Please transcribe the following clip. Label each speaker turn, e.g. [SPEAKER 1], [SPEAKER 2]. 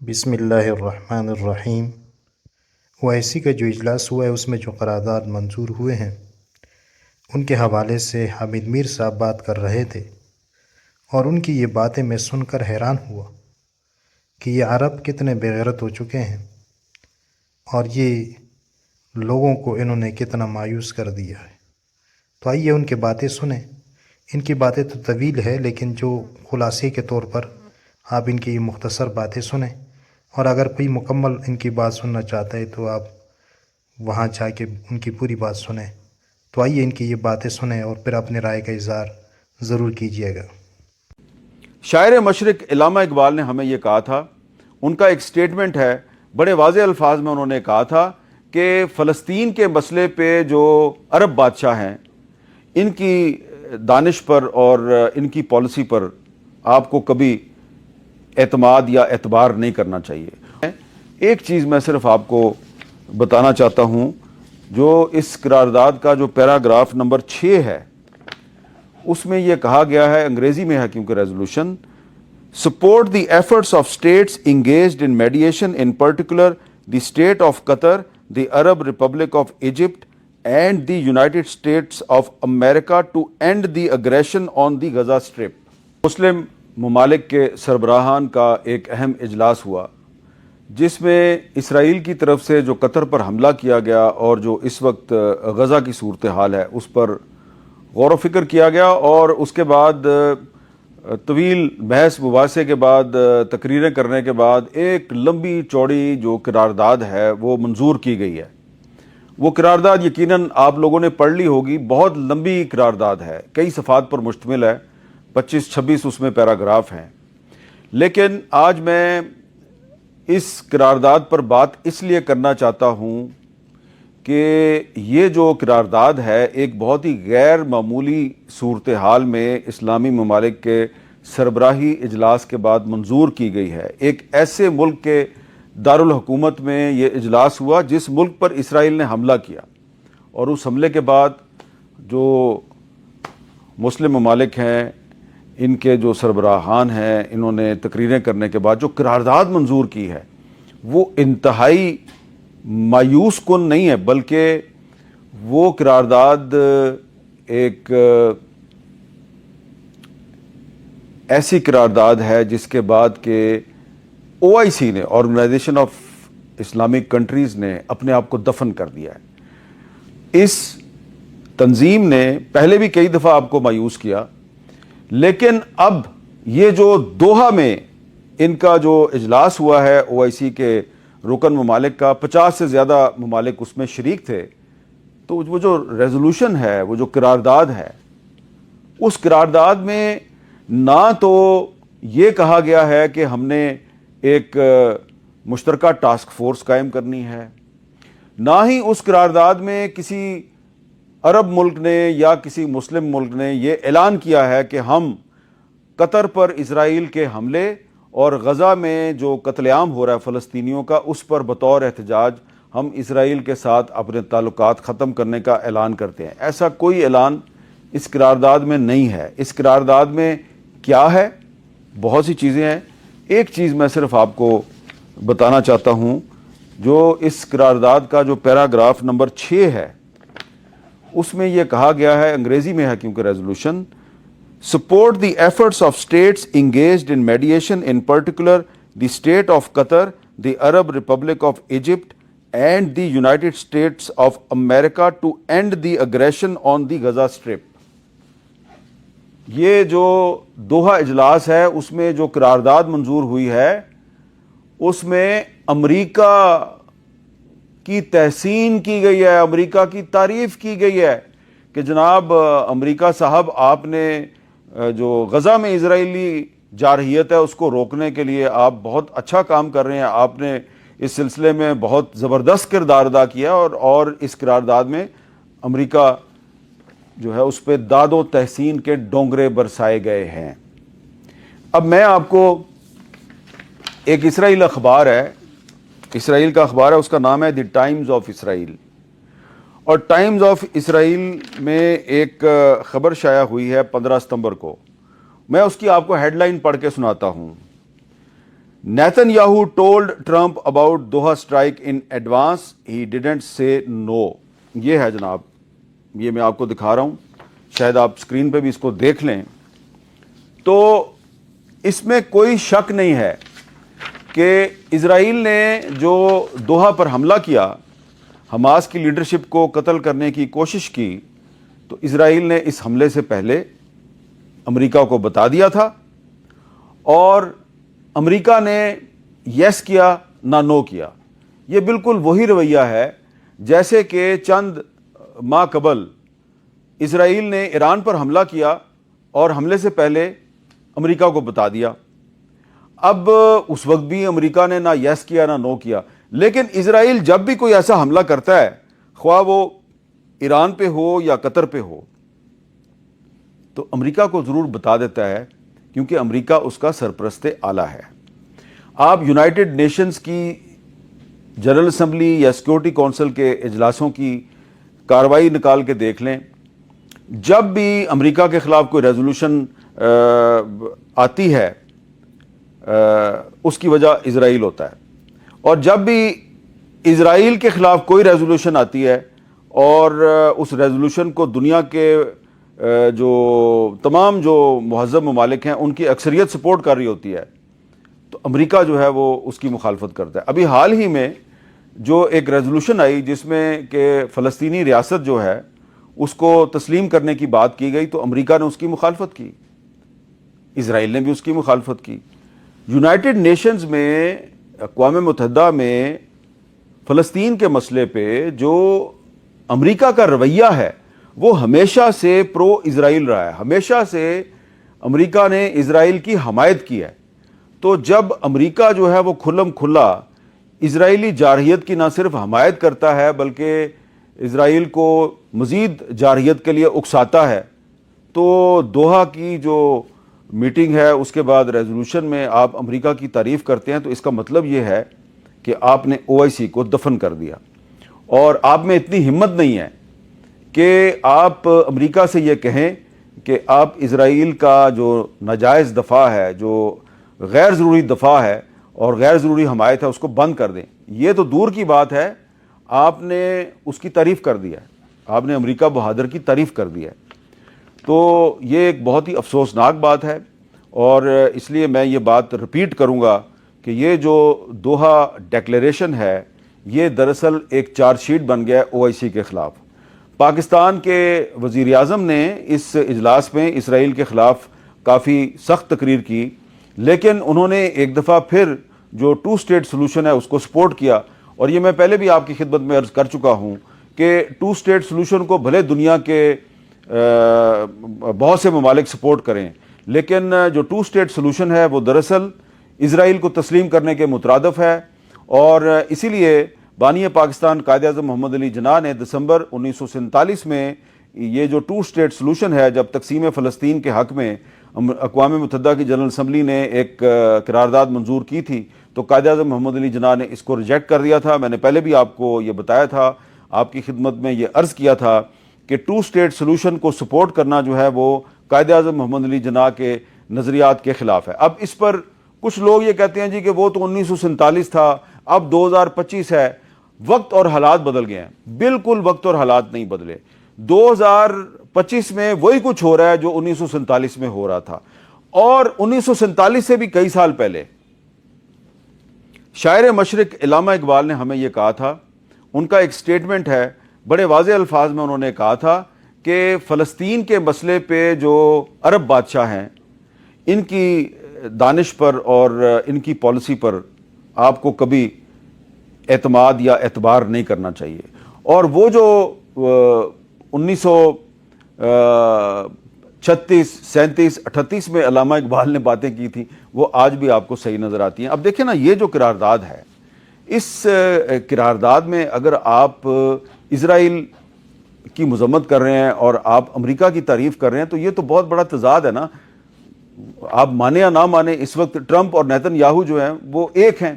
[SPEAKER 1] بسم اللہ الرحمن الرحیم۔ اویسی کا جو اجلاس ہوا ہے اس میں جو قرارداد منظور ہوئے ہیں ان کے حوالے سے حامد میر صاحب بات کر رہے تھے، اور ان کی یہ باتیں میں سن کر حیران ہوا کہ یہ عرب کتنے بے غیرت ہو چکے ہیں، اور یہ لوگوں کو انہوں نے کتنا مایوس کر دیا ہے۔ تو آئیے ان کی باتیں سنیں۔ ان کی باتیں تو طویل ہے، لیکن جو خلاصے کے طور پر آپ ان کی یہ مختصر باتیں سنیں، اور اگر کوئی مکمل ان کی بات سننا چاہتا ہے تو آپ وہاں جا کے ان کی پوری بات سنیں۔ تو آئیے ان کی یہ باتیں سنیں اور پھر اپنے رائے کا اظہار ضرور کیجیے گا۔
[SPEAKER 2] شاعر مشرق علامہ اقبال نے ہمیں یہ کہا تھا، ان کا ایک سٹیٹمنٹ ہے، بڑے واضح الفاظ میں انہوں نے کہا تھا کہ فلسطین کے مسئلے پہ جو عرب بادشاہ ہیں ان کی دانش پر اور ان کی پالیسی پر آپ کو کبھی اعتماد یا اعتبار نہیں کرنا چاہیے۔ ایک چیز میں صرف آپ کو بتانا چاہتا ہوں، جو اس قرارداد کا جو پیراگراف نمبر 6 ہے اس میں یہ کہا گیا ہے، انگریزی میں ہے کیونکہ resolution, support the efforts of states engaged in mediation, in particular the state of Qatar, the Arab Republic of Egypt and the United States of America to end the aggression on the Gaza strip. مسلم ممالک کے سربراہان کا ایک اہم اجلاس ہوا جس میں اسرائیل کی طرف سے جو قطر پر حملہ کیا گیا اور جو اس وقت غزہ کی صورتحال ہے اس پر غور و فکر کیا گیا، اور اس کے بعد طویل بحث مباحثے کے بعد تقریریں کرنے کے بعد ایک لمبی چوڑی جو قرارداد ہے وہ منظور کی گئی ہے۔ وہ قرارداد یقیناً آپ لوگوں نے پڑھ لی ہوگی، بہت لمبی قرارداد ہے، کئی صفحات پر مشتمل ہے، 25-26 اس میں پیراگراف ہیں۔ لیکن آج میں اس قرارداد پر بات اس لیے کرنا چاہتا ہوں کہ یہ جو قرارداد ہے ایک بہت ہی غیر معمولی صورتحال میں اسلامی ممالک کے سربراہی اجلاس کے بعد منظور کی گئی ہے۔ ایک ایسے ملک کے دارالحکومت میں یہ اجلاس ہوا جس ملک پر اسرائیل نے حملہ کیا، اور اس حملے کے بعد جو مسلم ممالک ہیں ان کے جو سربراہان ہیں انہوں نے تقریریں کرنے کے بعد جو قرارداد منظور کی ہے وہ انتہائی مایوس کن نہیں ہے، بلکہ وہ قرارداد ایک ایسی قرارداد ہے جس کے بعد کہ OIC نے، آرگنائزیشن آف اسلامک کنٹریز نے اپنے آپ کو دفن کر دیا ہے۔ اس تنظیم نے پہلے بھی کئی دفعہ آپ کو مایوس کیا، لیکن اب یہ جو دوحہ میں ان کا جو اجلاس ہوا ہے OIC کے رکن ممالک کا، 50 سے زیادہ ممالک اس میں شریک تھے، تو وہ جو ریزولوشن ہے، وہ جو قرارداد ہے، اس قرارداد میں نہ تو یہ کہا گیا ہے کہ ہم نے ایک مشترکہ ٹاسک فورس قائم کرنی ہے، نہ ہی اس قرارداد میں کسی عرب ملک نے یا کسی مسلم ملک نے یہ اعلان کیا ہے کہ ہم قطر پر اسرائیل کے حملے اور غزہ میں جو قتل عام ہو رہا ہے فلسطینیوں کا اس پر بطور احتجاج ہم اسرائیل کے ساتھ اپنے تعلقات ختم کرنے کا اعلان کرتے ہیں۔ ایسا کوئی اعلان اس قرارداد میں نہیں ہے۔ اس قرارداد میں کیا ہے؟ بہت سی چیزیں ہیں۔ ایک چیز میں صرف آپ کو بتانا چاہتا ہوں، جو اس قرارداد کا جو پیراگراف نمبر 6 ہے اس میں یہ کہا گیا ہے، انگریزی میں ہے کیونکہ resolution, support the efforts of states engaged in mediation, in particular the state of Qatar, the Arab Republic of Egypt and the United States of America to end the aggression on the Gaza strip. یہ جو Doha اجلاس ہے اس میں جو قرارداد منظور ہوئی ہے اس میں امریکہ کی تحسین کی گئی ہے، امریکہ کی تعریف کی گئی ہے کہ جناب امریکہ صاحب، آپ نے جو غزہ میں اسرائیلی جارحیت ہے اس کو روکنے کے لیے آپ بہت اچھا کام کر رہے ہیں، آپ نے اس سلسلے میں بہت زبردست کردار ادا کیا، اور اس قرارداد میں امریکہ جو ہے اس پہ داد و تحسین کے ڈونگرے برسائے گئے ہیں۔ اب میں آپ کو ایک اسرائیل اخبار ہے، اسرائیل کا اخبار ہے، اس کا نام ہے دی ٹائمز آف اسرائیل، اور ٹائمز آف اسرائیل میں ایک خبر شائع ہوئی ہے 15 ستمبر کو۔ میں اس کی آپ کو ہیڈ لائن پڑھ کے سناتا ہوں۔ Netanyahu told Trump about Doha strike in advance. He didn't say no. یہ ہے جناب, یہ میں آپ کو دکھا رہا ہوں, شاید آپ اسکرین پہ بھی اس کو دیکھ لیں. تو اس میں کوئی شک نہیں ہے کہ اسرائیل نے جو دوحہ پر حملہ کیا, حماس کی لیڈرشپ کو قتل کرنے کی کوشش کی, تو اسرائیل نے اس حملے سے پہلے امریکہ کو بتا دیا تھا, اور امریکہ نے یس کیا نہ نو کیا. یہ بالکل وہی رویہ ہے جیسے کہ چند ماہ قبل اسرائیل نے ایران پر حملہ کیا اور حملے سے پہلے امریکہ کو بتا دیا. اب اس وقت بھی امریکہ نے نہ یس کیا نہ نو کیا, لیکن اسرائیل جب بھی کوئی ایسا حملہ کرتا ہے, خواہ وہ ایران پہ ہو یا قطر پہ ہو, تو امریکہ کو ضرور بتا دیتا ہے, کیونکہ امریکہ اس کا سرپرست اعلیٰ ہے. آپ یونائٹڈ نیشنز کی جنرل اسمبلی یا سیکورٹی کونسل کے اجلاسوں کی کارروائی نکال کے دیکھ لیں, جب بھی امریکہ کے خلاف کوئی ریزولوشن آتی ہے اس کی وجہ اسرائیل ہوتا ہے, اور جب بھی اسرائیل کے خلاف کوئی ریزولوشن آتی ہے اور اس ریزولوشن کو دنیا کے جو تمام جو مہذب ممالک ہیں ان کی اکثریت سپورٹ کر رہی ہوتی ہے, تو امریکہ جو ہے وہ اس کی مخالفت کرتا ہے. ابھی حال ہی میں جو ایک ریزولوشن آئی جس میں کہ فلسطینی ریاست جو ہے اس کو تسلیم کرنے کی بات کی گئی, تو امریکہ نے اس کی مخالفت کی, اسرائیل نے بھی اس کی مخالفت کی. یونائٹڈ نیشنز میں, اقوام متحدہ میں فلسطین کے مسئلے پہ جو امریکہ کا رویہ ہے وہ ہمیشہ سے پرو اسرائیل رہا ہے, ہمیشہ سے امریکہ نے اسرائیل کی حمایت کی ہے. تو جب امریکہ جو ہے وہ کھلم کھلا اسرائیلی جارحیت کی نہ صرف حمایت کرتا ہے بلکہ اسرائیل کو مزید جارحیت کے لیے اکساتا ہے, تو دوحہ کی جو میٹنگ ہے اس کے بعد ریزولوشن میں آپ امریکہ کی تعریف کرتے ہیں, تو اس کا مطلب یہ ہے کہ آپ نے OIC کو دفن کر دیا, اور آپ میں اتنی ہمت نہیں ہے کہ آپ امریکہ سے یہ کہیں کہ آپ اسرائیل کا جو ناجائز دفاع ہے, جو غیر ضروری دفاع ہے اور غیر ضروری حمایت ہے, اس کو بند کر دیں. یہ تو دور کی بات ہے, آپ نے اس کی تعریف کر دیا ہے, آپ نے امریکہ بہادر کی تعریف کر دی ہے. تو یہ ایک بہت ہی افسوسناک بات ہے, اور اس لیے میں یہ بات رپیٹ کروں گا کہ یہ جو دوحہ ڈیکلیریشن ہے یہ دراصل ایک چارج شیٹ بن گیا ہے OIC کے خلاف. پاکستان کے وزیر اعظم نے اس اجلاس میں اسرائیل کے خلاف کافی سخت تقریر کی, لیکن انہوں نے ایک دفعہ پھر جو 2 اسٹیٹ سلوشن ہے اس کو سپورٹ کیا. اور یہ میں پہلے بھی آپ کی خدمت میں عرض کر چکا ہوں کہ 2 اسٹیٹ سلوشن کو بھلے دنیا کے بہت سے ممالک سپورٹ کریں, لیکن جو 2 اسٹیٹ سلوشن ہے وہ دراصل اسرائیل کو تسلیم کرنے کے مترادف ہے. اور اسی لیے بانی پاکستان قائد اعظم محمد علی جناح نے دسمبر 1947 میں یہ جو 2 اسٹیٹ سلوشن ہے, جب تقسیم فلسطین کے حق میں اقوام متحدہ کی جنرل اسمبلی نے ایک قرارداد منظور کی تھی, تو قائد اعظم محمد علی جناح نے اس کو ریجیکٹ کر دیا تھا. میں نے پہلے بھی آپ کو یہ بتایا تھا, آپ کی خدمت میں یہ عرض کیا تھا کہ 2 اسٹیٹ سلوشن کو سپورٹ کرنا جو ہے وہ قائد اعظم محمد علی جناح کے نظریات کے خلاف ہے. اب اس پر کچھ لوگ یہ کہتے ہیں جی کہ وہ تو 1947 تھا, اب 2025 ہے, وقت اور حالات بدل گئے ہیں. بالکل وقت اور حالات نہیں بدلے. 2025 میں وہی کچھ ہو رہا ہے جو 1947 میں ہو رہا تھا, اور 1947 سے بھی کئی سال پہلے شاعر مشرق علامہ اقبال نے ہمیں یہ کہا تھا. ان کا ایک سٹیٹمنٹ ہے, بڑے واضح الفاظ میں انہوں نے کہا تھا کہ فلسطین کے مسئلے پہ جو عرب بادشاہ ہیں ان کی دانش پر اور ان کی پالیسی پر آپ کو کبھی اعتماد یا اعتبار نہیں کرنا چاہیے. اور وہ جو 1936 37 38 میں علامہ اقبال نے باتیں کی تھیں وہ آج بھی آپ کو صحیح نظر آتی ہیں. اب دیکھیں نا, یہ جو قرارداد ہے, اس قرارداد میں اگر آپ اسرائیل کی مذمت کر رہے ہیں اور آپ امریکہ کی تعریف کر رہے ہیں, تو یہ تو بہت بڑا تضاد ہے نا. آپ مانے یا نہ مانے, اس وقت ٹرمپ اور نیتن یاہو جو ہیں وہ ایک ہیں.